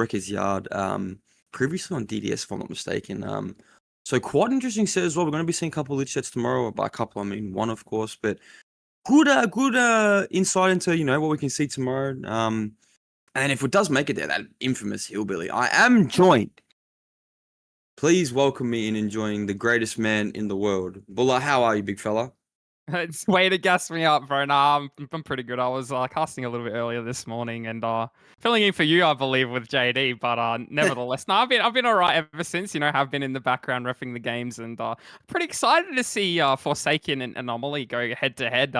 Wrecker's Yard, previously on DDS, if I'm not mistaken. So quite interesting set as well. We're going to be seeing a couple of lich sets tomorrow. By a couple, I mean one, of course, but good insight into what we can see tomorrow. And if it does make it there, that infamous hillbilly, I am joined. Please welcome me in enjoying the greatest man in the world. Bulla, how are you, big fella? It's way to gas me up, bro. Nah, I'm pretty good. I was casting a little bit earlier this morning and filling in for you, I believe, with JD. But nevertheless, I've been all right ever since. Have been in the background repping the games and pretty excited to see Forsaken and Anomaly go head to head.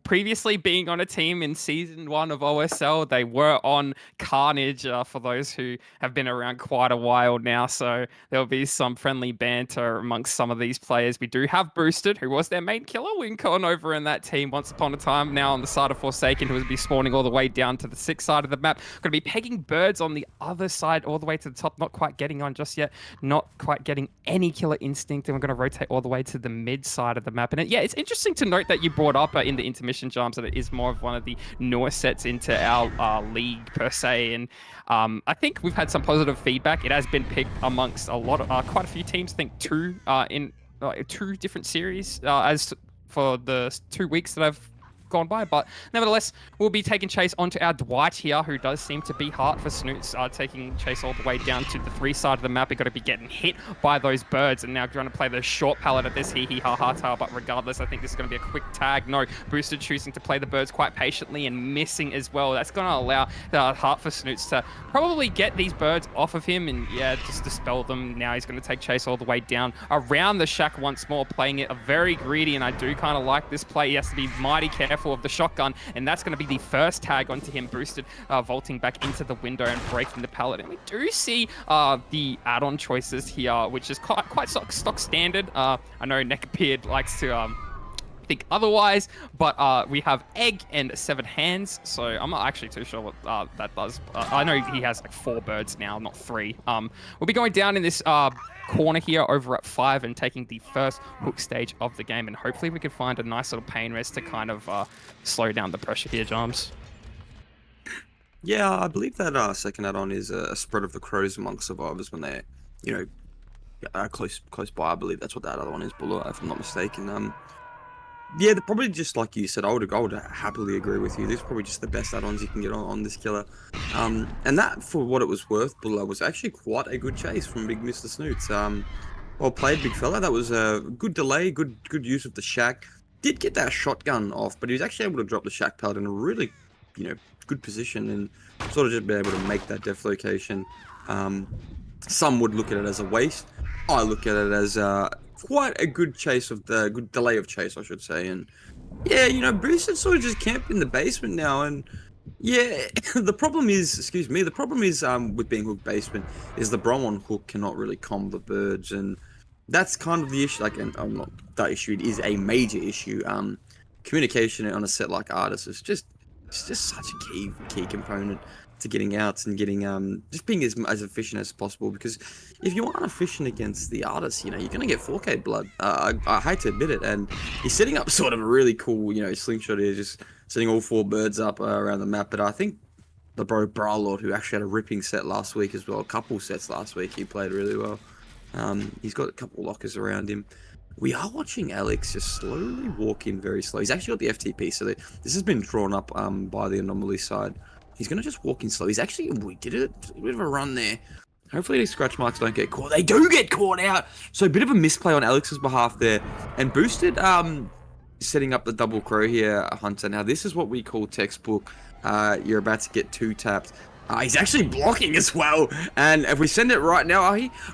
Previously being on a team in season 1 of OSL, they were on Carnage for those who have been around quite a while now. So there'll be some friendly banter amongst some of these players. We do have Boosted, who was their main killer, Wincon over in that team once upon a time. Now on the side of Forsaken, who will be spawning all the way down to the 6th side of the map. Going to be pegging birds on the other side all the way to the top. Not quite getting on just yet. Not quite getting any killer instinct. And we're going to rotate all the way to the mid side of the map. And it's interesting to note that you brought up in the intermission, Jams, that it is more of one of the newer sets into our league per se. And I think we've had some positive feedback. It has been picked amongst quite a few teams. I think two in 2 different series as for the 2 weeks that I've gone by. But nevertheless, we'll be taking chase onto our Dwight here, who does seem to be hard for Snoots, taking chase all the way down to the 3 side of the map. We've got to be getting hit by those birds, and now trying to play the short pallet at this hee-hee-ha-ha tail. But regardless, I think this is going to be a quick tag. No, Boosted choosing to play the birds quite patiently and missing as well. That's going to allow Heart for Snoots to probably get these birds off of him and, just dispel them. Now he's going to take chase all the way down around the shack once more, playing it very greedy, and I do kind of like this play. He has to be mighty careful of the shotgun, and that's going to be the first tag onto him. Boosted vaulting back into the window and breaking the pallet. And we do see the add-on choices here, which is quite stock standard. I know Neckbeard likes to think otherwise, but we have Egg and 7 Hands, so I'm not actually too sure what that does. I know he has like 4 birds now, not 3. We'll be going down in this corner here over at 5 and taking the first hook stage of the game, and hopefully we can find a nice little pain res to kind of slow down the pressure here, Jams. Yeah, I believe that second add-on is a spread of the crows amongst survivors when they're, close by. I believe that's what that other one is, Bulla, if I'm not mistaken. Yeah, they're probably just like you said. I would happily agree with you. These are probably just the best add-ons you can get on this killer. And that, for what it was worth, Bulla, was actually quite a good chase from Big Mr. Snoots. Well played, big fella. That was a good delay, good use of the shack. Did get that shotgun off, but he was actually able to drop the shack pallet in a really, good position and sort of just be able to make that def location. Some would look at it as a waste. I look at it as quite a good good delay of chase, I should say. And yeah, Boosted sort of just camped in the basement now, and yeah, the problem is with being hook basement is the Brom on hook cannot really calm the birds, and that's kind of the issue. Like, and not that issue, it is a major issue. Communication on a set like Artis is just such a key component to getting outs and getting just being as efficient as possible, because if you aren't efficient against the artist, you're gonna get 4K blood. I hate to admit it, and he's setting up sort of a really cool slingshot here, just setting all 4 birds up around the map. But I think the bro Bralord, who actually had a ripping set last week as well, a couple sets last week, he played really well. He's got a couple lockers around him. We are watching Alex just slowly walk in very slow. He's actually got the FTP, so this has been drawn up by the Anomaly side. He's going to just walk in slow. We did a bit of a run there. Hopefully these scratch marks don't get caught. They do get caught out. So a bit of a misplay on Alex's behalf there. And Boosted setting up the double crow here, Hunter. Now this is what we call textbook. You're about to get 2 tapped. He's actually blocking as well. And if we send it right now,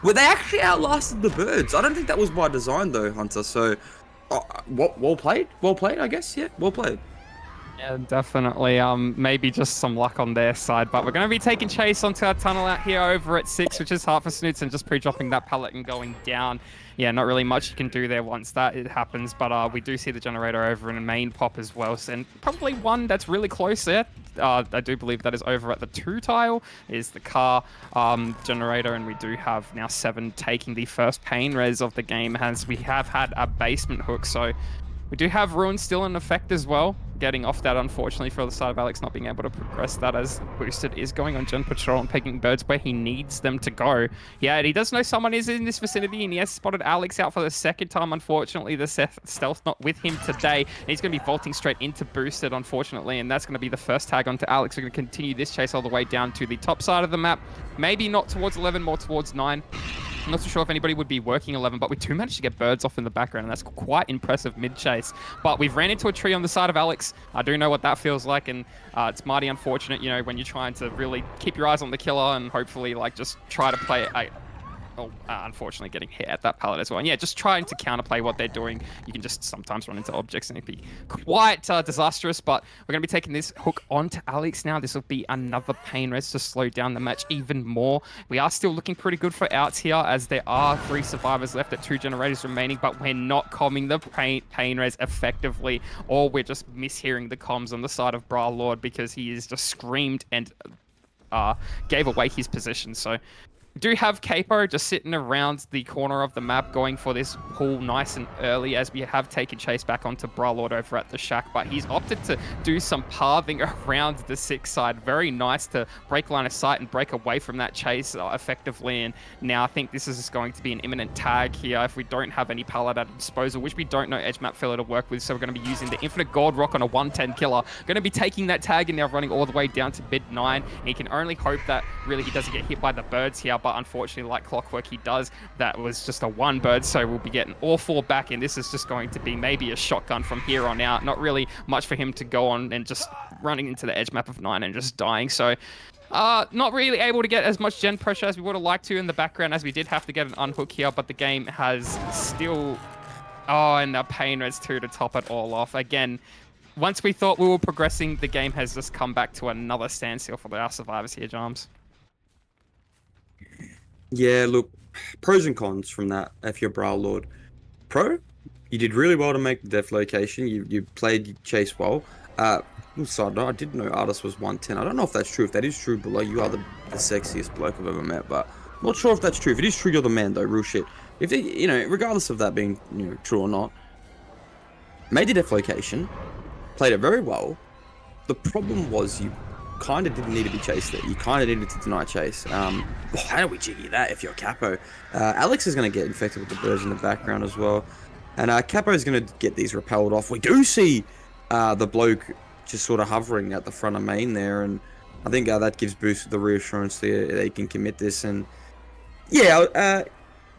well, they actually outlasted the birds. I don't think that was by design though, Hunter. So well played, I guess. Yeah, well played. Yeah, definitely. Maybe just some luck on their side, but we're going to be taking chase onto our tunnel out here over at 6, which is Heart for Snoots, and just pre-dropping that pallet and going down. Yeah, not really much you can do there once it happens, but we do see the generator over in a main pop as well, and probably one that's really close there. I do believe that is over at the 2 tile, is the car generator, and we do have now 7 taking the first pain res of the game, as we have had a basement hook, so we do have Ruin still in effect as well. getting off that, unfortunately, for the side of Alex not being able to progress that, as Boosted is going on Gen Patrol and pegging birds where he needs them to go. Yeah, he does know someone is in this vicinity, and he has spotted Alex out for the second time. Unfortunately, the stealth not with him today, and he's going to be vaulting straight into Boosted, unfortunately, and that's going to be the first tag onto Alex. We're going to continue this chase all the way down to the top side of the map. Maybe not towards 11, more towards 9. I'm not so sure if anybody would be working 11, but we do manage to get birds off in the background, and that's quite impressive mid-chase. But we've ran into a tree on the side of Alex. I do know what that feels like, and it's mighty unfortunate, you know, when you're trying to really keep your eyes on the killer and hopefully, like, just try to play unfortunately getting hit at that pallet as well. And yeah, just trying to counterplay what they're doing. You can just sometimes run into objects and it'd be quite disastrous, but we're going to be taking this hook onto Alex now. This will be another pain res to slow down the match even more. We are still looking pretty good for outs here, as there are 3 survivors left at 2 generators remaining, but we're not comming the pain res effectively, or we're just mishearing the comms on the side of Bra Lord, because he is just screamed and gave away his position. So we do have Capo just sitting around the corner of the map going for this pull nice and early, as we have taken chase back onto Bralord over at the shack, but he's opted to do some pathing around the 6 side. Very nice to break line of sight and break away from that chase effectively, and now I think this is going to be an imminent tag here if we don't have any pallet at disposal, which we don't know edge map filler to work with, so we're going to be using the Infinite Gold Rock on a 110 killer. Going to be taking that tag and now running all the way down to mid 9. He can only hope that really he doesn't get hit by the birds here, but unfortunately, like clockwork, he does. That was just a 1 bird, so we'll be getting all 4 back, and this is just going to be maybe a shotgun from here on out. Not really much for him to go on, and just running into the edge map of 9 and just dying. So not really able to get as much gen pressure as we would have liked to in the background, as we did have to get an unhook here, but the game has still... Oh, and a pain res too to top it all off. Again, once we thought we were progressing, the game has just come back to another standstill for our survivors here, Jarms. Yeah, look, pros and cons from that if you're Brow Lord. Pro, you did really well to make the death location. You played your chase well. Side note, I didn't know Artis was 110. I don't know if that's true. If that is true, below, you are the sexiest bloke I've ever met, but I'm not sure if that's true. If it is true, you're the man, though, real shit. If they, you know, regardless of that being, you know, true or not, made the death location, played it very well. The problem was you kind of didn't need to be chased there. You kind of needed to deny chase. How do we jiggy that if you're Capo? Alex is going to get infected with the birds in the background as well. And Capo is going to get these repelled off. We do see the bloke just sort of hovering at the front of main there. And I think that gives Boost the reassurance that they can commit this. And yeah,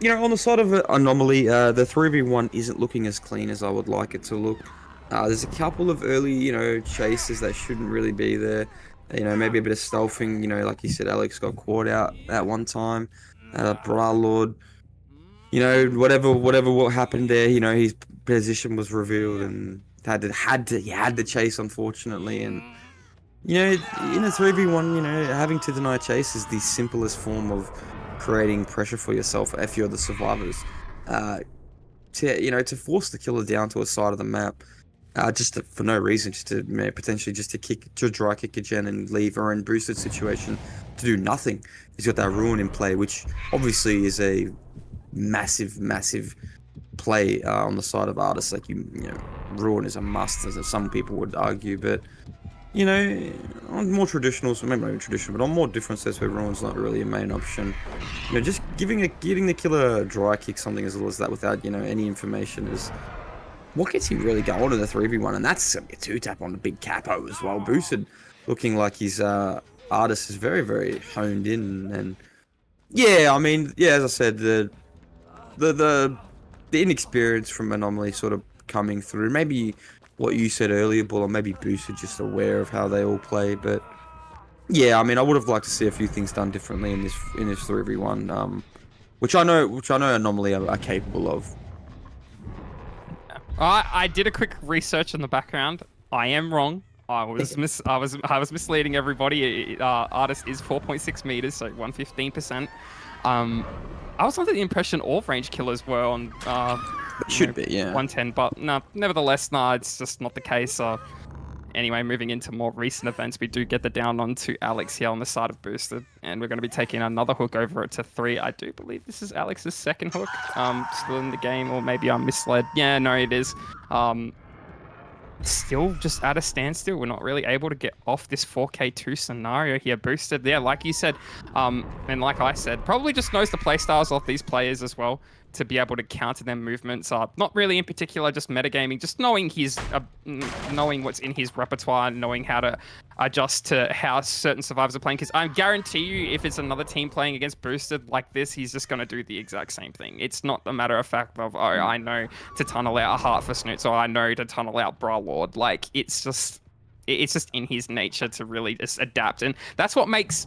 you know, on the side of Anomaly, the 3v1 isn't looking as clean as I would like it to look. There's a couple of early, you know, chases that shouldn't really be there. You know, maybe a bit of stealthing. You know, like you said, Alex got caught out at one time. Bra Lord, you know, what happened there. You know, his position was revealed and he had to chase, unfortunately. And you know, in a 3v1, you know, having to deny chase is the simplest form of creating pressure for yourself if you're the survivors. To force the killer down to a side of the map. For no reason, just to, you know, potentially just to dry kick a gen and leave her in boosted situation to do nothing. He's got that ruin in play, which obviously is a massive play on the side of artists. Like you know, ruin is a must, as some people would argue. But you know, on more traditional, maybe not even traditional, but on more different sets where ruin's not really a main option. You know, just getting the killer a dry kick, something as little as that, without, you know, any information is what gets him really going in the 3v1, and that's going to be a 2-tap on the big Capo as well. Boosted looking like his artist is very honed in, and yeah, I mean, yeah, as I said, the inexperience from Anomaly sort of coming through. Maybe what you said earlier, Bull, or maybe Boosted just aware of how they all play, but yeah, I mean, I would have liked to see a few things done differently in this 3v1, which I know Anomaly are capable of. I did a quick research in the background. I am wrong. I was misleading everybody. Artist is 4.6 meters, so 115%. I was under the impression all range killers were on Should be, yeah. 110, but no, nevertheless, no, it's just not the case. Anyway, moving into more recent events, we do get the down onto Alex here on the side of Boosted, and we're going to be taking another hook over it to 3. I do believe this is Alex's second hook, still in the game, or maybe I'm misled. Yeah, no, it is. still just at a standstill. We're not really able to get off this 4K2 scenario here. Boosted, yeah, like you said, and like I said, probably just knows the playstyles of these players as well to be able to counter their movements. Not really in particular, just metagaming, just knowing knowing what's in his repertoire, knowing how to adjust to how certain survivors are playing. Because I guarantee you, if it's another team playing against Boosted like this, he's just going to do the exact same thing. It's not a matter of fact of, oh, I know to tunnel out a Heart for Snoots, or I know to tunnel out Bra Lord. Like, it's just in his nature to really just adapt. And that's what makes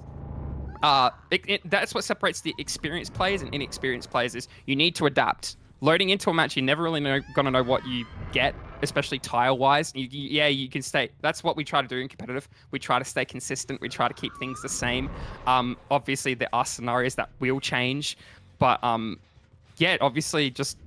that's what separates the experienced players and inexperienced players is you need to adapt. Loading into a match, you're never really gonna know what you get, especially tile-wise. Yeah, you can stay. That's what we try to do in competitive. We try to stay consistent. We try to keep things the same. Obviously, there are scenarios that will change, but yeah, obviously, just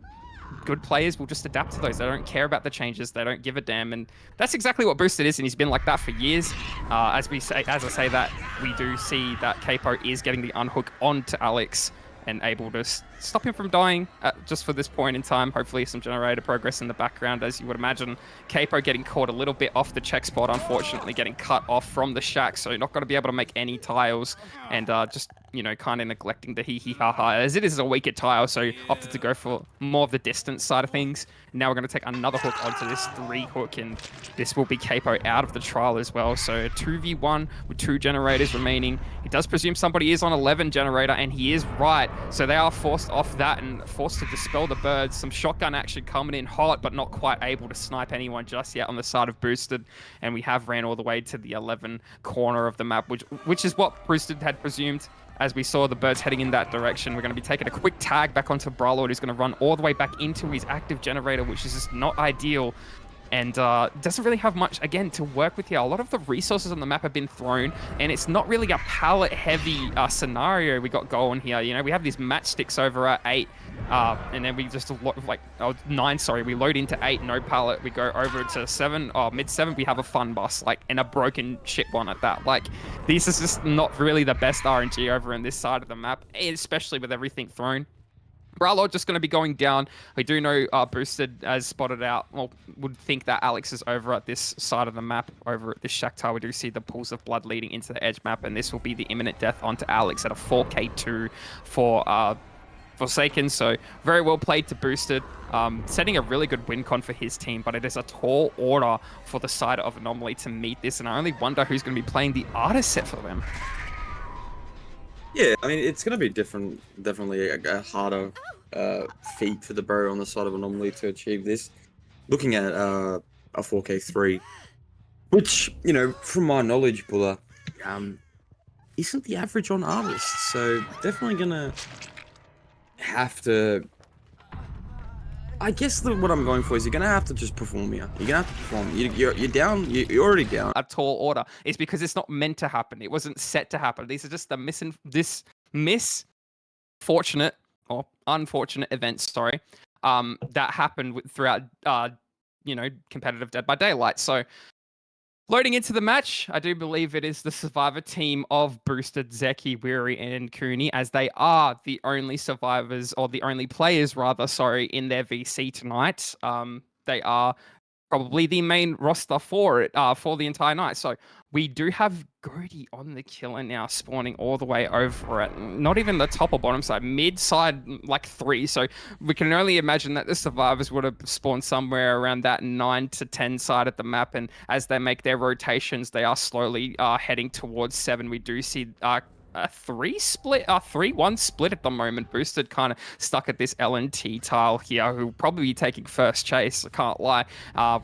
good players will just adapt to those. They don't care about the changes. They don't give a damn, and that's exactly what Boosted is. And he's been like that for years. As I say that, we do see that Capo is getting the unhook onto Alex and able to stop him from dying just for this point in time. Hopefully some generator progress in the background, as you would imagine. Capo getting caught a little bit off the check spot, unfortunately getting cut off from the shack, so not going to be able to make any tiles, and just, you know, kind of neglecting the hee-hee-ha-ha, as it is a weaker tile, so opted to go for more of the distance side of things. Now we're going to take another hook onto this 3 hook, and this will be Capo out of the trial as well. So 2v1 with 2 generators remaining. He does presume somebody is on 11 generator, and he is right. So they are forced off that and forced to dispel the birds. Some shotgun action coming in hot, but not quite able to snipe anyone just yet on the side of Boosted. And we have ran all the way to the 11 corner of the map, which is what Boosted had presumed. As we saw the birds heading in that direction, we're going to be taking a quick tag back onto Brawlord, who's going to run all the way back into his active generator, which is just not ideal. And doesn't really have much, again, to work with here. A lot of the resources on the map have been thrown, and it's not really a pallet-heavy scenario we got going here. You know, we have these matchsticks over at 8, and then we just, 9, sorry. We load into 8, no pallet. We go over to 7, mid-7, we have a fun bus, like, and a broken ship one at that. Like, this is just not really the best RNG over on this side of the map, especially with everything thrown. Bralord just going to be going down. We do know Boosted, as spotted out, well, would think that Alex is over at this side of the map, over at this shack tile. We do see the pools of blood leading into the edge map, and this will be the imminent death onto Alex at a 4K2 for Forsaken. So very well played to Boosted, setting a really good win con for his team, but it is a tall order for the side of Anomaly to meet this, and I only wonder who's going to be playing the artist set for them. Yeah, I mean, it's going to be definitely a harder feat for the bro on the side of Anomaly to achieve this. Looking at a 4K3, which, you know, from my knowledge, Bulla, isn't the average on artists. So definitely going to have to... I guess what I'm going for is you're going to have to just perform here. You're going to have to perform. You're down. You're already down. A tall order. It's because it's not meant to happen. It wasn't set to happen. These are just the misfortunate or unfortunate events, sorry, that happened throughout, you know, competitive Dead by Daylight. So loading into the match, I do believe it is the survivor team of Boosted, Zeki, Weary, and Cooney, as they are the only survivors, or the only players, rather, sorry, in their VC tonight. They are probably the main roster for it, for the entire night. So we do have Gody on the killer now, spawning all the way over at not even the top or bottom side, mid side, like 3. So we can only imagine that the survivors would have spawned somewhere around that 9 to 10 side of the map. And as they make their rotations, they are slowly heading towards 7. We do see a 3-1 split at the moment. Boosted kind of stuck at this LNT tile here, who will probably be taking first chase, I can't lie.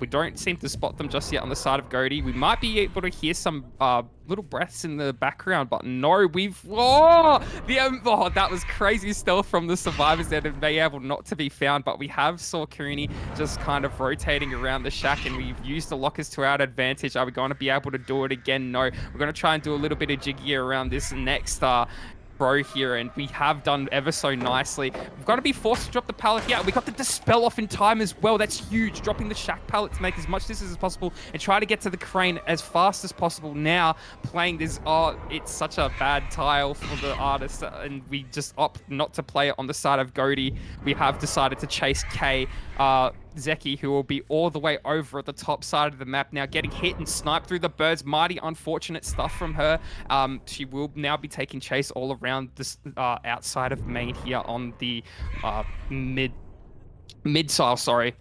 We don't seem to spot them just yet on the side of Gody. We might be able to hear some little breaths in the background, but no, that was crazy stealth from the survivors there to be able not to be found. But we have saw Cooney just kind of rotating around the shack, and we've used the lockers to our advantage. Are we going to be able to do it again? No. We're going to try and do a little bit of jiggy around this next throw here, and we have done ever so nicely. We've got to be forced to drop the pallet. Yeah, we got the dispel off in time as well. That's huge. Dropping the shack pallet to make as much distance as possible and try to get to the crane as fast as possible. Now playing this, it's such a bad tile for the artist, and we just opt not to play it on the side of Gody. We have decided to chase K. Zeki, who will be all the way over at the top side of the map now, getting hit and sniped through the birds. Mighty unfortunate stuff from her. She will now be taking chase all around this outside of main here on the mid-side, sorry.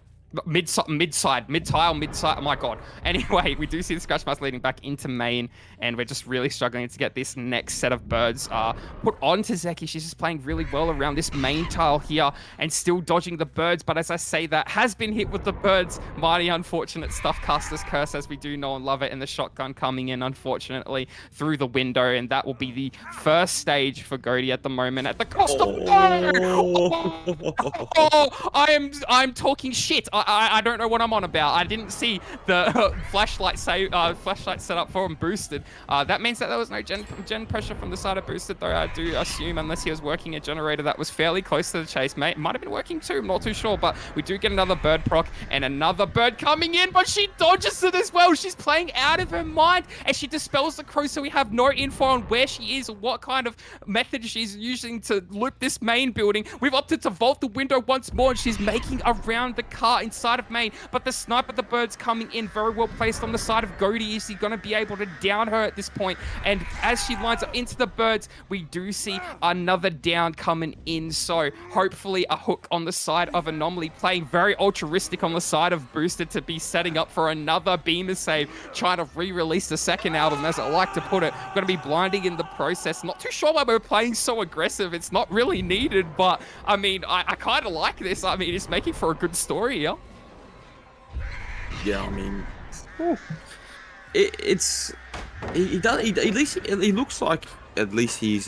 Mid-tile, mid-side. Oh my god. Anyway, we do see the scratch marks leading back into main, and we're just really struggling to get this next set of birds put onto Zeki. She's just playing really well around this main tile here and still dodging the birds. But as I say that, has been hit with the birds. Mighty unfortunate stuff. Caster's Curse, as we do know and love it, and the shotgun coming in, unfortunately, through the window. And that will be the first stage for Goaty at the moment at the cost of... Oh, I'm talking shit. I don't know what I'm on about. I didn't see the flashlight set up for him boosted. That means that there was no gen pressure from the side of boosted, though I do assume, unless he was working a generator that was fairly close to the chase. Might have been working too, I'm not too sure, but we do get another bird proc and another bird coming in, but she dodges it as well. She's playing out of her mind and she dispels the crow, so we have no info on where she is or what kind of method she's using to loot this main building. We've opted to vault the window once more, and she's making around the car inside of main, but the sniper, the bird's coming in very well placed on the side of Goaty. Is he going to be able to down her at this point? And as she lines up into the birds, we do see another down coming in, so hopefully a hook on the side of Anomaly, playing very altruistic on the side of Boosted to be setting up for another beamer save, trying to re-release the second album, as I like to put it. Going to be blinding in the process. Not too sure why we're playing so aggressive. It's not really needed, but I mean, I kind of like this. I mean, it's making for a good story here. Yeah, I mean, it's he does at least he looks like at least he's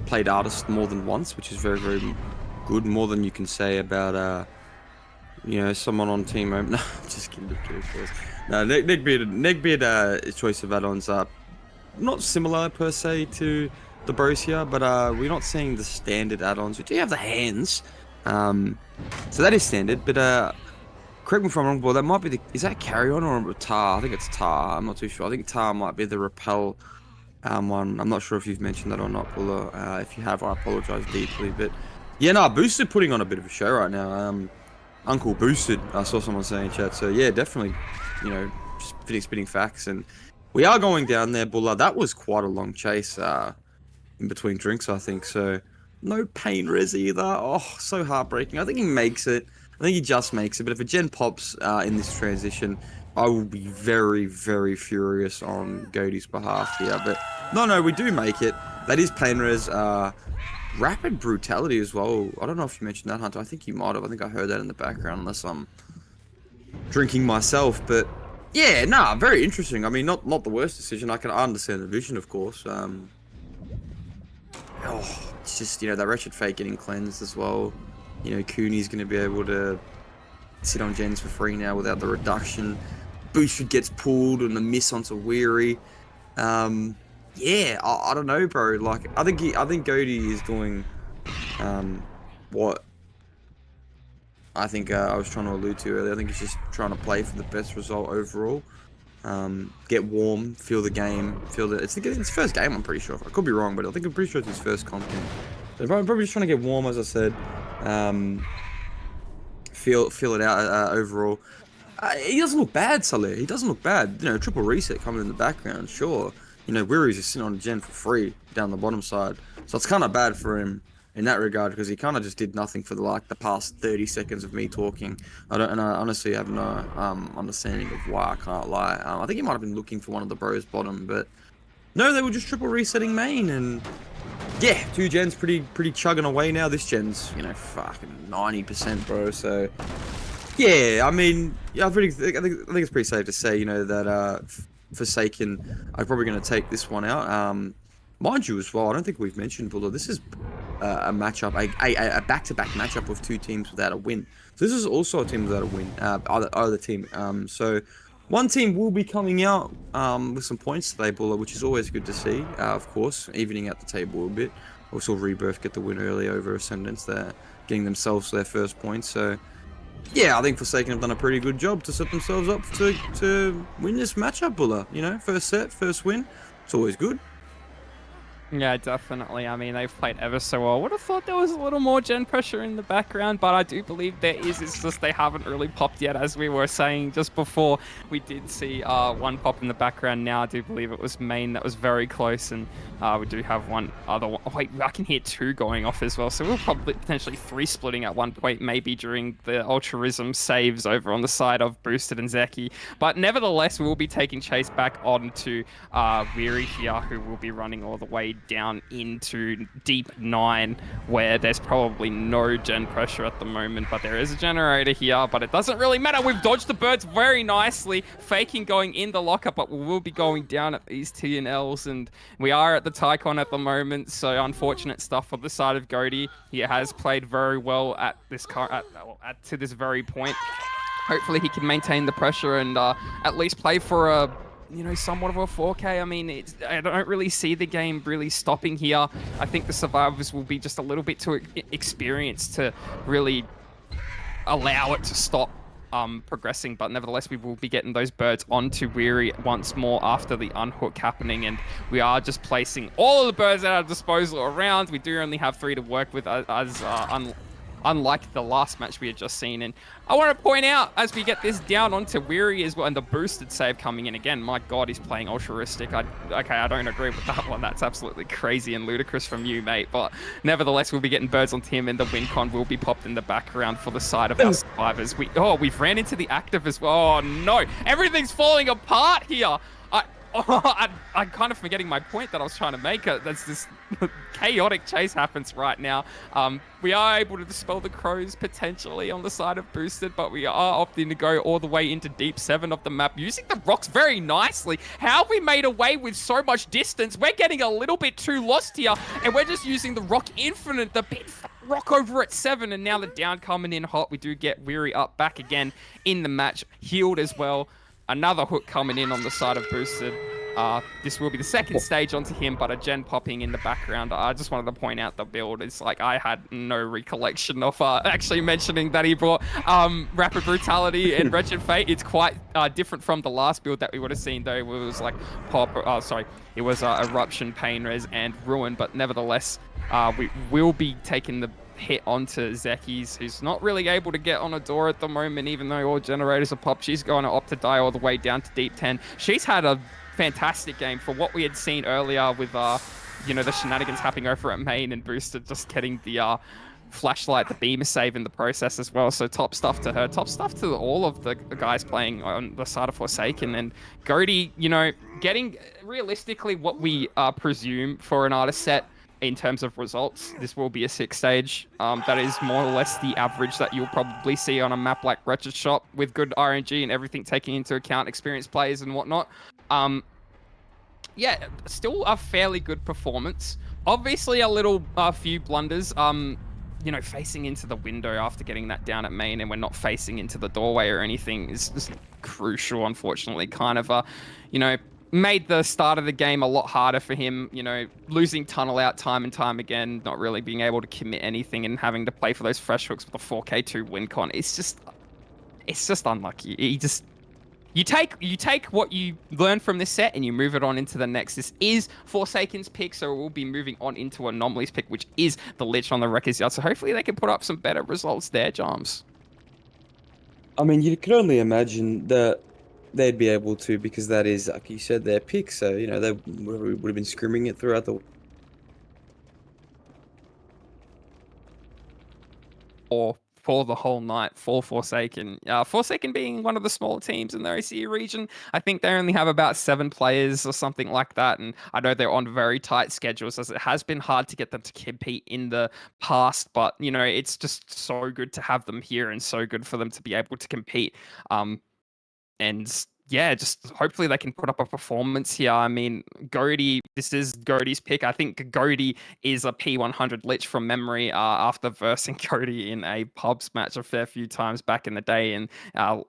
played artist more than once, which is very, very good. More than you can say about you know, someone on team. No, I'm just kidding. Of course. No, Neckbeard choice of add-ons are not similar per se to the bros here, but we're not seeing the standard add-ons. We do have the hands, so that is standard. But correct me if I'm wrong, but that might be the... Is that Carry On or Tar? I think it's Tar. I'm not too sure. I think Tar might be the Repel one. I'm not sure if you've mentioned that or not, Puller. If you have, I apologize deeply. But yeah, no, Boosted putting on a bit of a show right now. Uncle Boosted, I saw someone saying in chat. So yeah, definitely, you know, just spitting facts. And we are going down there, Buller. That was quite a long chase in between drinks, I think. So no pain res either. Oh, so heartbreaking. I think he makes it. I think he just makes it, but if a gen pops in this transition, I will be very, very furious on Goaty's behalf here. But no, we do make it. That is pain res. Rapid brutality as well. I don't know if you mentioned that, Hunter. I think you might have. I think I heard that in the background, unless I'm drinking myself. But yeah, nah, very interesting. I mean, not the worst decision. I understand the vision, of course. It's just, you know, that Wretched Fate getting cleansed as well. You know, Cooney's going to be able to sit on gens for free now without the reduction. Boosted gets pulled and the miss onto Weary. Yeah, I don't know, bro. Like, I think Goaty is doing what I think I was trying to allude to earlier. I think he's just trying to play for the best result overall. Get warm, feel the game, it's his first game. I'm pretty sure. I could be wrong, but I'm pretty sure it's his first content. So probably just trying to get warm, as I said. Feel it out overall. He doesn't look bad, Saleh. He doesn't look bad. You know, triple reset coming in the background, sure. You know, Weary's just sitting on a gen for free down the bottom side. So it's kind of bad for him in that regard, because he kind of just did nothing for the past 30 seconds of me talking. I honestly have no understanding of why, I can't lie. I think he might have been looking for one of the bros bottom, but no, they were just triple resetting main, and yeah, 2 gens pretty chugging away now. This gen's, you know, fucking 90%, bro. So yeah, I mean, yeah, I think it's pretty safe to say, you know, that Forsaken are probably going to take this one out. Mind you as well, I don't think we've mentioned, Buller, this is a matchup, a back-to-back matchup with 2 teams without a win. So this is also a team without a win, either team. So one team will be coming out with some points today, Buller, which is always good to see, of course, evening out the table a bit. Also, Rebirth get the win early over Ascendance. They're getting themselves their first points. So yeah, I think Forsaken have done a pretty good job to set themselves up to win this matchup, Buller. You know, first set, first win. It's always good. Yeah, definitely. I mean, they've played ever so well. Would have thought there was a little more gen pressure in the background, but I do believe there is. It's just they haven't really popped yet, as we were saying just before. We did see one pop in the background. Now I do believe it was main that was very close, and we do have one other one. Oh, wait, I can hear two going off as well, so we'll probably potentially three splitting at one point, maybe during the Ultrarism saves over on the side of Boosted and Zeki. But nevertheless, we will be taking chase back on to Weary here, who will be running all the way down into deep 9, where there's probably no gen pressure at the moment, but there is a generator here, but it doesn't really matter. We've dodged the birds very nicely, faking going in the lockup, but we will be going down at these T&Ls, and we are at the Tycon at the moment, so unfortunate stuff on the side of Goaty. He has played very well at this to this very point. Hopefully he can maintain the pressure and at least play for a somewhat of a 4K. I mean, I don't really see the game really stopping here. I think the survivors will be just a little bit too experienced to really allow it to stop progressing, but nevertheless we will be getting those birds onto Weary once more after the unhook happening, and we are just placing all of the birds at our disposal around. We do only have 3 to work with, as unlike the last match we had just seen. And I want to point out, as we get this down onto Weary as well, and the boosted save coming in again, my god, he's playing altruistic. Okay, I don't agree with that one. That's absolutely crazy and ludicrous from you, mate. But nevertheless, we'll be getting birds onto him, and the win con will be popped in the background for the side of our survivors. We've ran into the active as well. Oh no, everything's falling apart here. I'm kind of forgetting my point that I was trying to make. There's this chaotic chase happens right now. We are able to dispel the crows potentially on the side of Boosted, but we are opting to go all the way into deep 7 of the map, using the rocks very nicely. How have we made away with so much distance? We're getting a little bit too lost here, and we're just using the rock infinite, the big rock over at 7, and now the down coming in hot. We do get Weary up back again in the match, healed as well. Another hook coming in on the side of Boosted. This will be the second stage onto him, but a gen popping in the background. I just wanted to point out the build. It's like I had no recollection of actually mentioning that he brought Rapid Brutality and Wretched Fate. It's quite different from the last build that we would have seen, though. It was like it was Eruption, Pain Res, and Ruin, but nevertheless, we will be taking the hit onto Zeki's, who's not really able to get on a door at the moment, even though all generators are popped. She's going to opt to die all the way down to deep 10. She's had a fantastic game for what we had seen earlier with, the shenanigans happening over at main, and Booster just getting the flashlight, the beamer save in the process as well. So top stuff to her, top stuff to all of the guys playing on the side of Forsaken. And Goaty, getting realistically what we presume for an artist set in terms of results. This will be a 6 stage. That is more or less the average that you'll probably see on a map like Wretched Shop, with good RNG and everything taking into account experienced players and whatnot. Yeah, still a fairly good performance. Obviously a few blunders. Facing into the window after getting that down at main, and we're not facing into the doorway or anything, is just crucial, unfortunately. Kind of, made the start of the game a lot harder for him, losing tunnel out time and time again, not really being able to commit anything, and having to play for those fresh hooks with a 4K2 win con. It's just unlucky. You take what you learn from this set and you move it on into the next. This is Forsaken's pick, so we'll be moving on into Anomaly's pick, which is the Lich on the Wrecker's Yard. So hopefully they can put up some better results there, Jams. I mean, you could only imagine that they'd be able to, because that is, like you said, their pick. So, they would have been scrimming it throughout the. Or for the whole night for Forsaken. Forsaken being one of the smaller teams in the OCE region. I think they only have about 7 players or something like that. And I know they're on very tight schedules, as it has been hard to get them to compete in the past. But, it's just so good to have them here, and so good for them to be able to compete. And yeah, just hopefully they can put up a performance here. I mean, Goaty, this is Goaty's pick. I think Goaty is a P100 Lich from memory, after versing Goaty in a pubs match a fair few times back in the day. And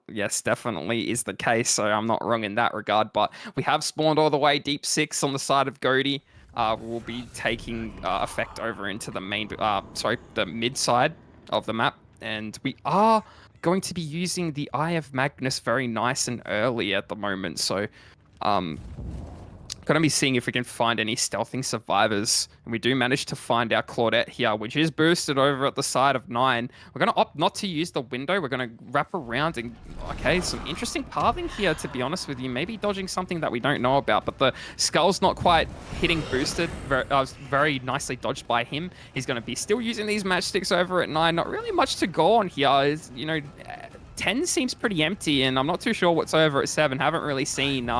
yes, definitely is the case. So I'm not wrong in that regard. But we have spawned all the way deep 6 on the side of Goaty. We'll be taking effect over into the the mid side of the map. And we are going to be using the Eye of Magnus very nice and early at the moment. So Going to be seeing if we can find any stealthing survivors. And we do manage to find our Claudette here, which is boosted over at the side of 9. We're going to opt not to use the window. We're going to wrap around and... Okay, some interesting pathing here, to be honest with you. Maybe dodging something that we don't know about, but the skull's not quite hitting boosted. Very nicely dodged by him. He's going to be still using these matchsticks over at 9. Not really much to go on here. Is, you know... 10 seems pretty empty, and I'm not too sure what's over at 7. Haven't really seen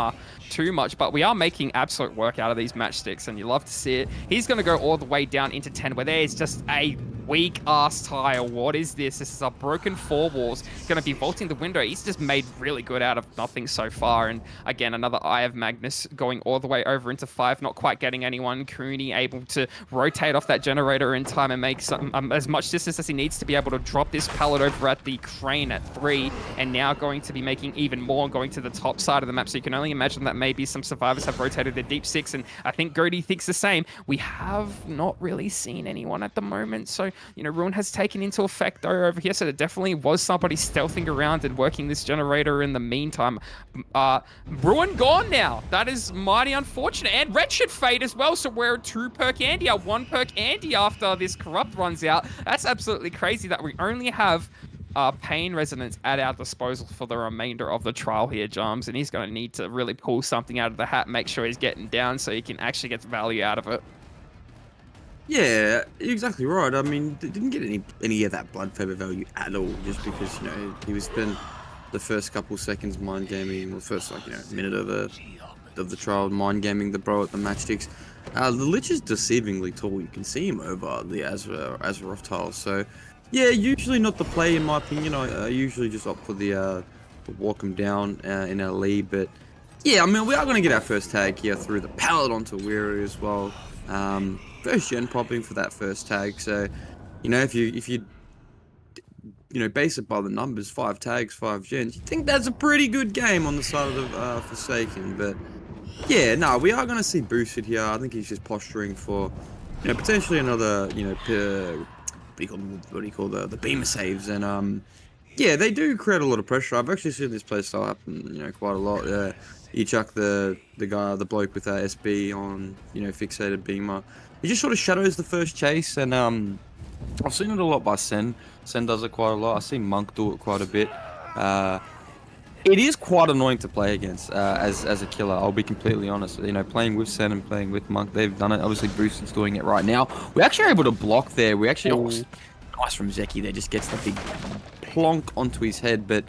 too much, but we are making absolute work out of these matchsticks, and you love to see it. He's going to go all the way down into 10, where there's just a weak-ass tile. What is this? This is a broken 4 walls. Going to be vaulting the window. He's just made really good out of nothing so far, and again, another Eye of Magnus going all the way over into 5, not quite getting anyone. Cooney able to rotate off that generator in time and make some as much distance as he needs to be able to drop this pallet over at the crane at 3, and now going to be making even more, going to the top side of the map, so you can only imagine that maybe some survivors have rotated their deep 6, and I think Grody thinks the same. We have not really seen anyone at the moment, so, you know, Ruin has taken into effect though over here, so there definitely was somebody stealthing around and working this generator in the meantime. Ruin gone now. That is mighty unfortunate, and Wretched Fate as well, so we're 2 perk Andy, 1 perk Andy after this Corrupt runs out. That's absolutely crazy that we only have Pain Resonance at our disposal for the remainder of the trial here, Jams, and he's going to need to really pull something out of the hat, make sure he's getting down so he can actually get the value out of it. Yeah, you're exactly right. I mean, didn't get any of that blood feather value at all, just because, you know, he was spent the first couple seconds mind gaming, or the first, like, you know, minute of the trial mind gaming the bro at the matchsticks. The Lich is deceivingly tall. You can see him over the Azeroth tiles. So, yeah, usually not the play in my opinion. I usually just opt for the walk him down in our lead. But yeah, I mean, we are going to get our first tag here through the pallet onto Weary as well. First gen popping for that first tag. So, you know, if you base it by the numbers, 5 tags, 5 gens, you think that's a pretty good game on the side of the Forsaken. But yeah, no, we are going to see boosted here. I think he's just posturing for, you know, potentially another, you know, what do you call the beamer saves. And yeah, they do create a lot of pressure. I've actually seen this playstyle happen, you know, quite a lot. You chuck the bloke with SB on, you know, fixated beamer. He just sort of shadows the first chase, and I've seen it a lot by Sen. Sen does it quite a lot. I've seen Monk do it quite a bit. It is quite annoying to play against as a killer. I'll be completely honest. You know, playing with Sen and playing with Monk, they've done it. Obviously, Boosted's doing it right now. We're actually able to block there. We actually nice from Zeki there. Just gets the big plonk onto his head. But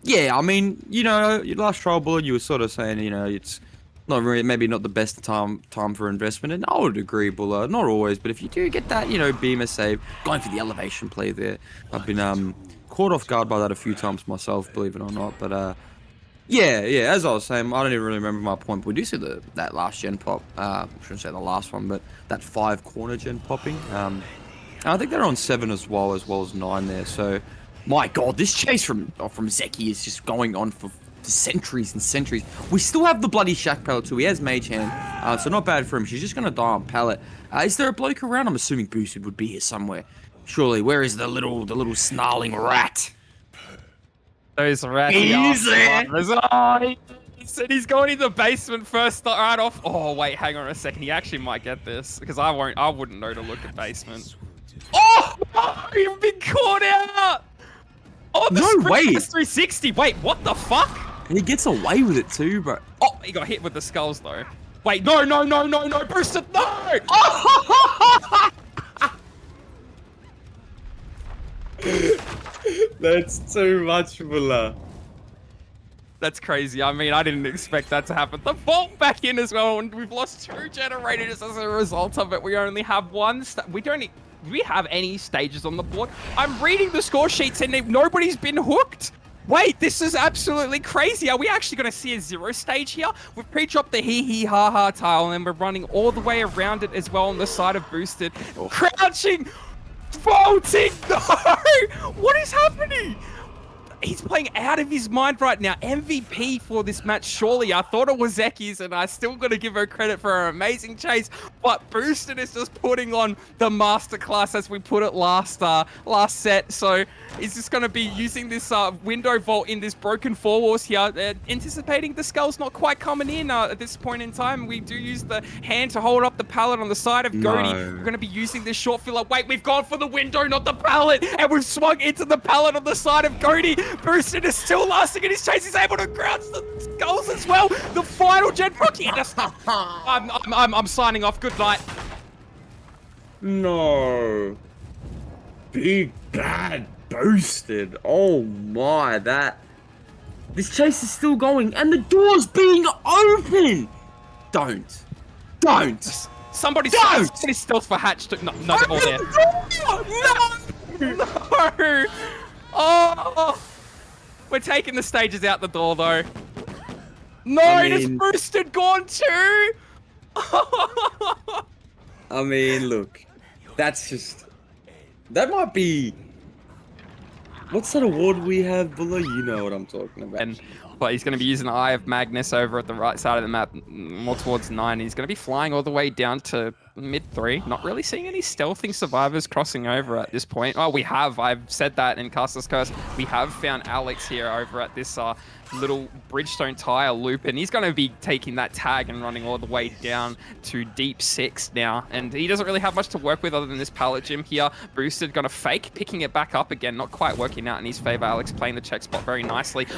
yeah, I mean, you know, your last trial bullet, you were sort of saying, you know, it's not really, maybe not the best time for investment, and I would agree, Buller. Not always, but if you do get that, you know, beamer save, going for the elevation play there, I've been caught off guard by that a few times myself, believe it or not. But yeah, as I was saying, I don't even really remember my point, but we do see that last gen pop. I shouldn't say the last one, but that 5 corner gen popping. And I think they're on 7 as well as 9 there. So, my God, this chase from Zeki is just going on for centuries and centuries. We still have the bloody Shack Pallet too. He has Mage Hand, so not bad for him. She's just gonna die on Pallet. Is there a bloke around? I'm assuming Boosted would be here somewhere. Surely, where is the little snarling rat? Those rats. Easy. Oh, he said he's going in the basement first right off. Oh wait, hang on a second. He actually might get this because I wouldn't know to look at basement. Oh, you've been caught out. Oh, the no way. 360. Wait, what the fuck? He gets away with it too, bro. Oh, he got hit with the skulls though. Wait, no, Boosted, no! Oh! That's too much, Bulla. That's crazy. I mean, I didn't expect that to happen. The vault back in as well, and we've lost 2 generators as a result of it. We only have 1. Do we have any stages on the board? I'm reading the score sheets and nobody's been hooked. Wait, this is absolutely crazy. Are we actually going to see a 0 stage here? We've pre-dropped the hee-hee-ha-ha tile, and we're running all the way around it as well on the side of Boosted. Crouching! Vaulting! No! What is happening? He's playing out of his mind right now. MVP for this match, surely. I thought it was Zeki's, and I still got to give her credit for her amazing chase. But Boosted is just putting on the masterclass, as we put it last set. So he's just going to be using this window vault in this broken four walls here, anticipating the skull's not quite coming in at this point in time. We do use the hand to hold up the pallet on the side of Ghoti. We're going to be using this short filler. Wait, we've gone for the window, not the pallet, and we've swung into the pallet on the side of Ghoti. Boosted is still lasting in his chase. He's able to crouch the skulls as well. The final gen proc. I'm signing off. Good night. No. Big bad Boosted. Oh my, this chase is still going and the door's being open. Don't. Somebody stealth for Hatch. No, they're all there. No. Oh. We're taking the stages out the door, though. No, it's Boosted gone too. I mean, look, that might be. What's that award we have below? You know what I'm talking about. But he's going to be using Eye of Magnus over at the right side of the map, more towards 9. He's going to be flying all the way down to mid 3. Not really seeing any stealthing survivors crossing over at this point. Oh, we have. I've said that in Caster's Curse. We have found Alex here over at this little Bridgestone tire loop, and he's going to be taking that tag and running all the way down to deep 6 now. And he doesn't really have much to work with other than this pallet gym here. Boosted going to fake, picking it back up again. Not quite working out in his favor. Alex playing the check spot very nicely.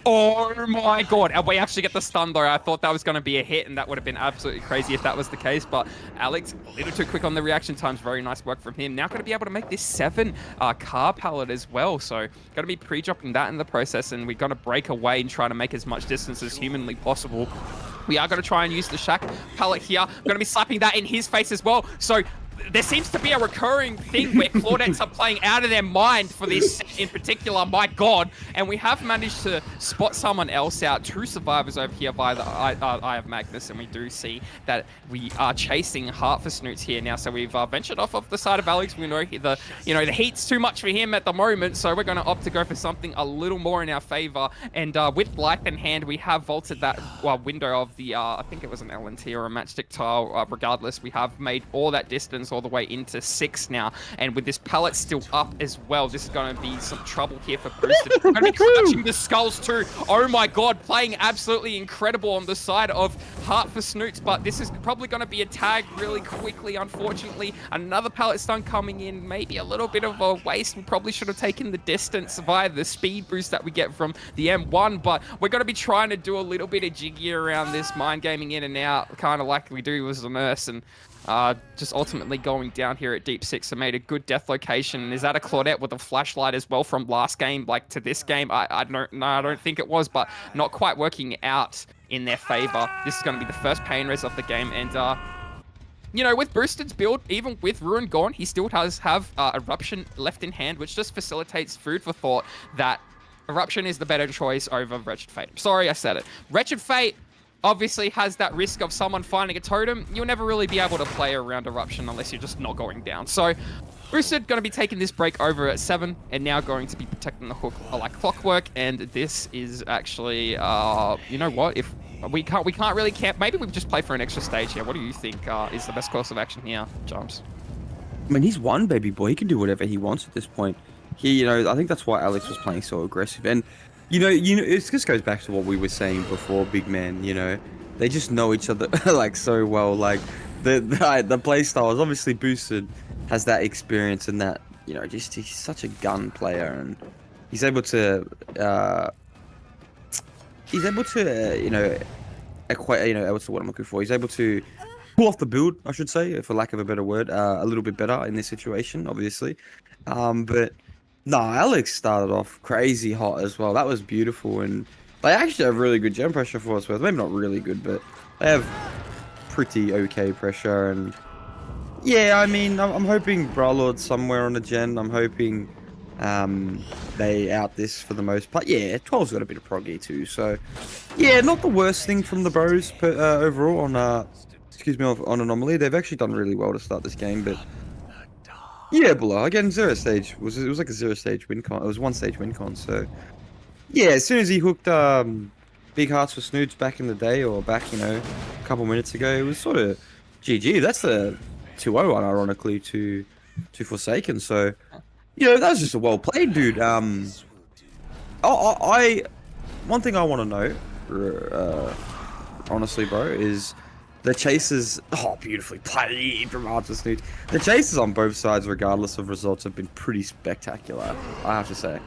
Oh my god. And we actually get the stun though. I thought that was going to be a hit, and that would have been absolutely crazy if that was the case. But Alex, a little too quick on the reaction times. Very nice work from him. Now going to be able to make this 7 car pallet as well. So going to be pre-dropping that in the process, and we're going to break away and try to make as much distance as humanly possible. We are going to try and use the Shack pallet here. We're going to be slapping that in his face as well. So there seems to be a recurring thing where Claudettes are playing out of their mind for this in particular, my god. And we have managed to spot someone else out, 2 survivors over here by the Eye of Magnus, and we do see that we are chasing Heart for Snoots here now. So we've ventured off the side of Alex. We know the heat's too much for him at the moment, so we're going to opt to go for something a little more in our favor. And with Blythe in hand, we have vaulted that window of the I think it was an LNT or a matchstick tile. Regardless, we have made all that distance all the way into 6 now, and with this pallet still up as well, this is going to be some trouble here for Boosted. We're going to be crouching the skulls too. Oh my god, playing absolutely incredible on the side of Heart for Snoots, but this is probably going to be a tag really quickly, unfortunately. Another pallet stun coming in, maybe a little bit of a waste. We probably should have taken the distance via the speed boost that we get from the M1, but we're going to be trying to do a little bit of jiggy around this, mind gaming in and out, kind of like we do with the nurse, and just ultimately going down here at deep 6. So made a good death location. Is that a Claudette with a flashlight as well from last game, like to this game? I don't think it was, but not quite working out in their favor. This is going to be the first pain res of the game, and you know, with Boosted's build, even with Ruin gone, he still does have Eruption left in hand, which just facilitates food for thought that Eruption is the better choice over Wretched Fate. I'm sorry I said it. Wretched Fate obviously has that risk of someone finding a totem. You'll never really be able to play around Eruption unless you're just not going down. So Boosted going to be taking this break over at 7, and now going to be protecting the hook like clockwork. And this is actually, you know what? If we can't really camp. Maybe we just play for an extra stage here. What do you think is the best course of action here, Jumps? I mean, he's one baby boy. He can do whatever he wants at this point. I think that's why Alex was playing so aggressive. And you know, it just goes back to what we were saying before, big man. You know, they just know each other like so well. Like the play style is obviously Boosted, has that experience and that, you know, just he's such a gun player, and he's able to you know, equate, you know, what's the word I'm looking for? He's able to pull off the build, I should say, for lack of a better word, a little bit better in this situation, obviously. But no, Alex started off crazy hot as well. That was beautiful, and they actually have really good gem pressure for us. Maybe not really good, but they have pretty okay pressure. And yeah, I mean, I'm hoping Bralord's somewhere on the gen. I'm hoping they out this for the most part. Yeah, 12's got a bit of proggy too, so yeah, not the worst thing from the bros, but overall on excuse me, on Anomaly, they've actually done really well to start this game. But yeah, below again, 0 stage it was like a 0 stage win con. It was 1 stage win con, so Yeah, as soon as he hooked Big Hearts for Snoots back in the day, or back, a couple minutes ago, it was sort of GG. That's the 2-0 one, ironically, to Forsaken. So, that was just a well played, dude. One thing I want to know, honestly, bro, is the chases. Oh, beautifully played from Hearts for Snoots. The chases on both sides, regardless of results, have been pretty spectacular, I have to say.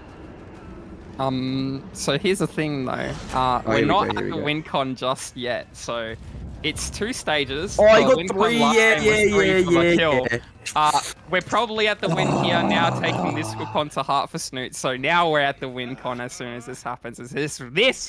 So here's the thing though. Oh, We're here we go, not here at we the go. win con just yet. So it's 2 stages. Oh, you The got win con three. last Yeah, game yeah, was three yeah, for the yeah, kill. yeah. We're probably at the win here now, taking this hook Oh, on to Heart for Snoot. So now we're at the win con as soon as this happens. As this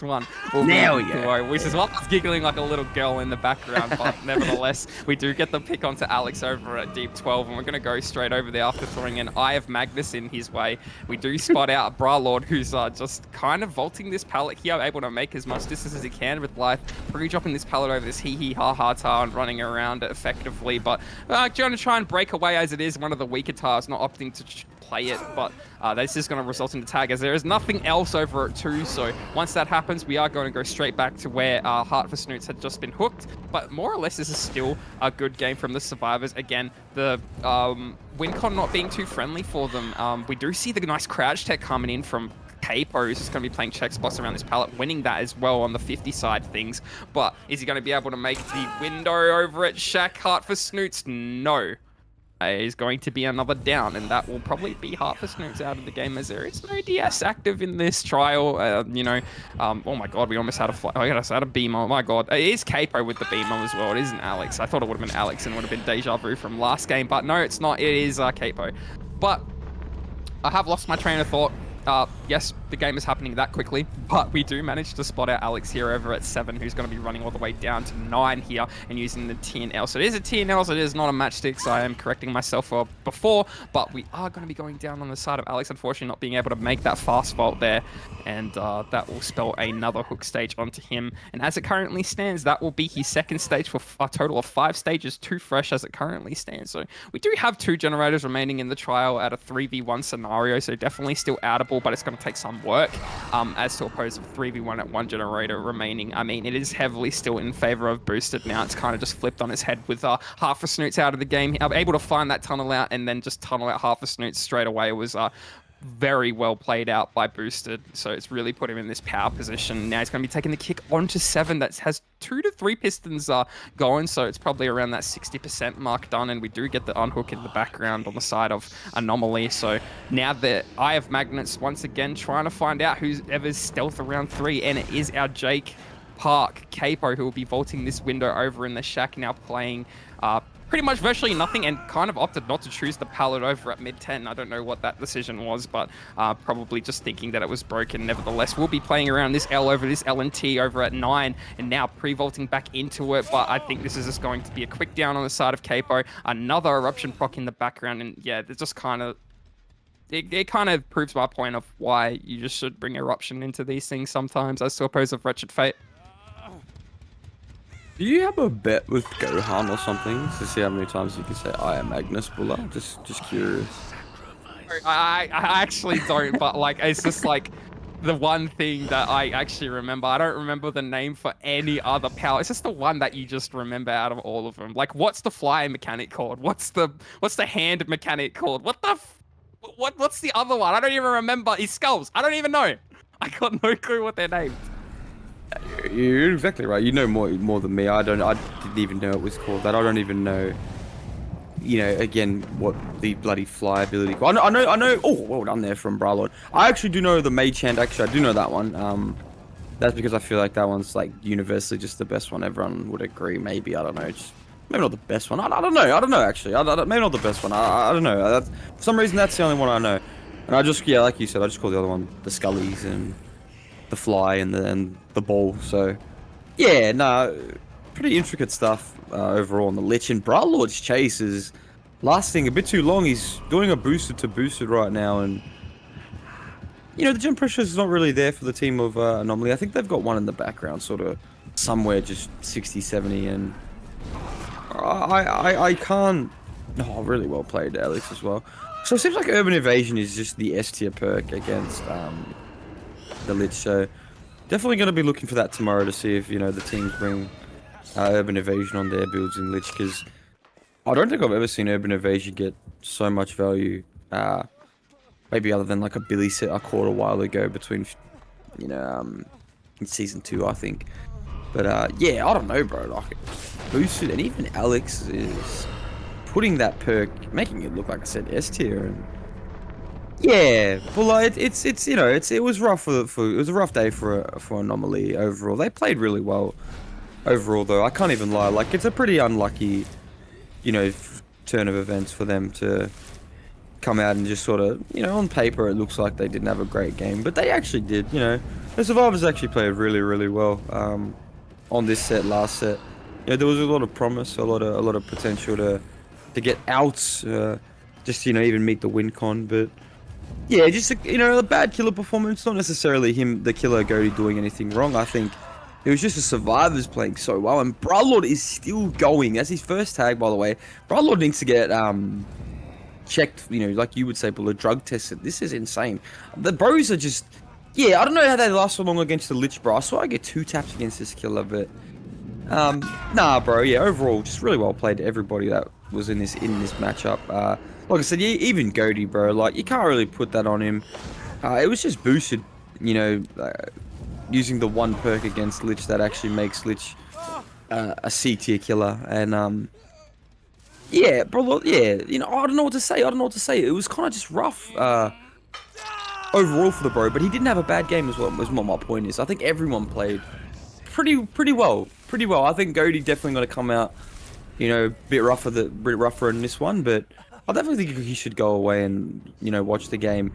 one will be now the we go. 2-0, which is what I was giggling like a little girl in the background. But nevertheless, we do get the pick onto Alex over at deep 12, and we're going to go straight over there after throwing an Eye of Magnus in his way. We do spot out Bra Lord, who's just kind of vaulting this pallet here, able to make as much distance as he can with life, pre-dropping this pallet over this hee hee ha ha tar and running around it effectively. But going to try and break away as it is one of the weaker tars, not opting to play it. But this is going to result in the tag as there is nothing else over at 2. So once that happens, we are going to go straight back to where Heart for Snoots had just been hooked. But more or less, this is still a good game from the survivors. Again, the WinCon not being too friendly for them. We do see the nice crouch tech coming in from Capo, who's just going to be playing check spots around this pallet, winning that as well on the 50 side things. But is he going to be able to make the window over at Shaq Heart for Snoots? No. Is going to be another down, and that will probably be Heart for Snoots out of the game as there is no DS active in this trial. Oh my god, we almost had a fly. I almost had a beam on. Oh my god, it is Capo with the beam on as well. It isn't Alex. I thought it would have been Alex and would have been deja vu from last game, but no, it's not. It is Capo. But I have lost my train of thought. Yes, the game is happening that quickly, but we do manage to spot out Alex here over at 7, who's going to be running all the way down to 9 here and using the TNL. So it is a TNL, so it is not a matchstick, so I am correcting myself for before, but we are going to be going down on the side of Alex, unfortunately not being able to make that fast vault there, and that will spell another hook stage onto him. And as it currently stands, that will be his second stage for a total of 5 stages, 2 fresh as it currently stands. So we do have 2 generators remaining in the trial at a 3v1 scenario, so definitely still outable, but it's going to take some work as to oppose a 3v1 at 1 generator remaining. I mean, it is heavily still in favor of Boosted now. It's kind of just flipped on his head with Heart for Snoots out of the game. I'm able to find that tunnel out and then just tunnel out Heart for Snoots straight away. It was very well played out by Boosted, so it's really put him in this power position. Now he's going to be taking the kick onto 7 that has 2 to 3 pistons going, so it's probably around that 60% mark done, and we do get the unhook in the background on the side of Anomaly. So now the Eye of Magnets once again trying to find out who's ever's stealth around 3, and it is our Jake Park Capo who will be vaulting this window over in the shack, now playing pretty much virtually nothing, and kind of opted not to choose the pallet over at mid 10. I don't know what that decision was, but probably just thinking that it was broken. Nevertheless, we'll be playing around this L over this LNT over at 9, and now pre-vaulting back into it, but I think this is just going to be a quick down on the side of Capo. Another eruption proc in the background, and yeah, it's just kind of it kind of proves my point of why you just should bring eruption into these things sometimes, as to oppose of Wretched Fate. Do you have a bet with Gohan or something to see how many times you can say I am Magnus Buller? Just curious. I actually don't, but like it's just like the one thing that I actually remember. I don't remember the name for any other power. It's just the one that you just remember out of all of them. Like, what's the fly mechanic called? What's the hand mechanic called? What's the other one? I don't even remember. His skulls. I don't even know. I got no clue what they're named. You're exactly right. You know more than me. I didn't even know it was called that. I don't even know. Again, what the bloody fly ability. I know. Oh, well done there from Bralord. I actually do know the Mage Hand. Actually, I do know that one. That's because I feel like that one's like universally just the best one. Everyone would agree. Maybe, I don't know. Just maybe not the best one. I don't know. I don't know actually. Maybe not the best one. I don't know. For some reason, that's the only one I know. And I just, yeah, like you said, I just call the other one the Scullies and the Fly and the Ball. So yeah, no, pretty intricate stuff overall on the Lich. And Bralord's chase is lasting a bit too long. He's doing a boosted to boosted right now, and the gem pressure is not really there for the team of Anomaly. I think they've got one in the background, sort of somewhere just 60, 70, and I can't. Oh, really well played, Alex, as well. So it seems like Urban Evasion is just the S tier perk against the Lich. So definitely going to be looking for that tomorrow to see if, the teams bring Urban Evasion on their builds in Lich, because I don't think I've ever seen Urban Evasion get so much value. Maybe other than like a Billy set I caught a while ago between, you know, um, in season 2, I think. But yeah, I don't know, bro. Like, boosted, and even Alex is putting that perk, making it look like I said S tier, and yeah, well, like, it was rough it was a rough day for Anomaly overall. They played really well overall, though. I can't even lie. Like, it's a pretty unlucky, turn of events for them to come out and just sort of, on paper it looks like they didn't have a great game, but they actually did. The survivors actually played really, really well. On this set, last set, there was a lot of promise, a lot of potential to get outs, just even meet the win con, but. Yeah, just a bad killer performance. Not necessarily him, the killer Goaty, doing anything wrong. I think it was just the survivors playing so well. And Bralord is still going. That's his first tag, by the way. Bralord needs to get checked. Like you would say, below drug tested. This is insane. The bros are just, yeah. I don't know how they last so long against the Lich, bro. I saw I get 2 taps against this killer, but nah, bro. Yeah, overall, just really well played to everybody that was in this matchup. Like I said, yeah, even Goaty, bro. Like, you can't really put that on him. It was just boosted, using the one perk against Lich that actually makes Lich a C tier killer. And yeah, bro. Yeah, I don't know what to say. I don't know what to say. It was kind of just rough. Overall for the bro, but he didn't have a bad game as well. Was what my point is. I think everyone played pretty well. Pretty well. I think Goaty definitely going to come out, a bit rougher in this one, but I definitely think he should go away and, watch the game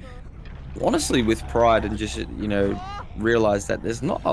honestly with pride and just, realize that there's not a